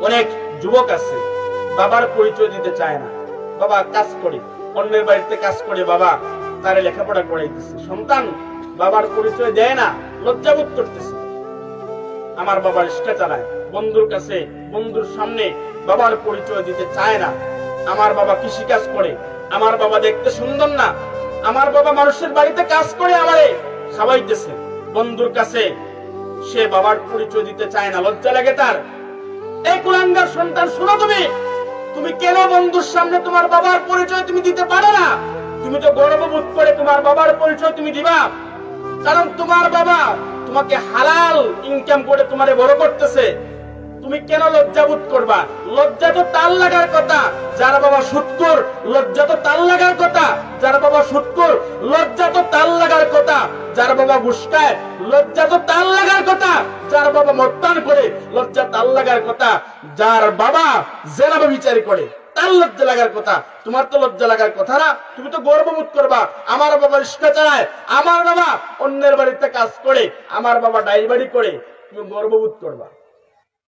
অনেক যুবক আছে বাবার পরিচয় দিতে চায় না। বাবা কাজ করে, অন্যের বাড়িতে কাজ করে বাবা তারে লেখাপড়া করাইতেছে, সন্তান বাবার পরিচয় দেয় না, লজ্জাবোধ করতেছে। আমার বাবা রিক্সা চালায়, বন্ধুর কাছে বন্ধুর সামনে বাবার পরিচয় দিতে চায় না। আমার বাবা কৃষি কাজ করে, আমার বাবা দেখতে সুন্দর না, আমার বাবা মানুষের বাড়িতে কাজ করে আমারে খাওয়াইতেছে, বন্ধুর কাছে সে বাবার পরিচয় দিতে চায় না, লজ্জা লাগে তার। এই কুলাঙ্গার সন্তান, শোনো তুমি, তুমি কেন বন্ধুর সামনে তোমার বাবার পরিচয় তুমি দিতে পারো না? তুমি তো গর্ববোধ করে তোমার বাবার পরিচয় তুমি দিবা, কারণ তোমার বাবা তোমাকে হালাল ইনকাম করে তোমারে বড় করতেছে। তুমি কেন লজ্জাবোধ করবা? লজ্জা তো তার লাগার কথা যার বাবা সুদখোর, লজ্জা তো তার লাগার কথা যার বাবা সুদখোর, লজ্জা তো তার লাগার কথা যার বাবা ঘুষ খায়, লজ্জা তো তার লাগার কথা যার বাবা মদ্যপান করে, লজ্জা তার লাগার কথা যার বাবা জেনা ব্যভিচার করে, তার লজ্জা লাগার কথা। তোমার তো লজ্জা লাগার কথা না। তুমি তো গর্ববোধ করবা, আমার বাবা রিক্সা চালায়, আমার বাবা অন্যের বাড়িতে কাজ করে, আমার বাবা ডাইল বাড়ি করে, তুমি গর্ববোধ করবা।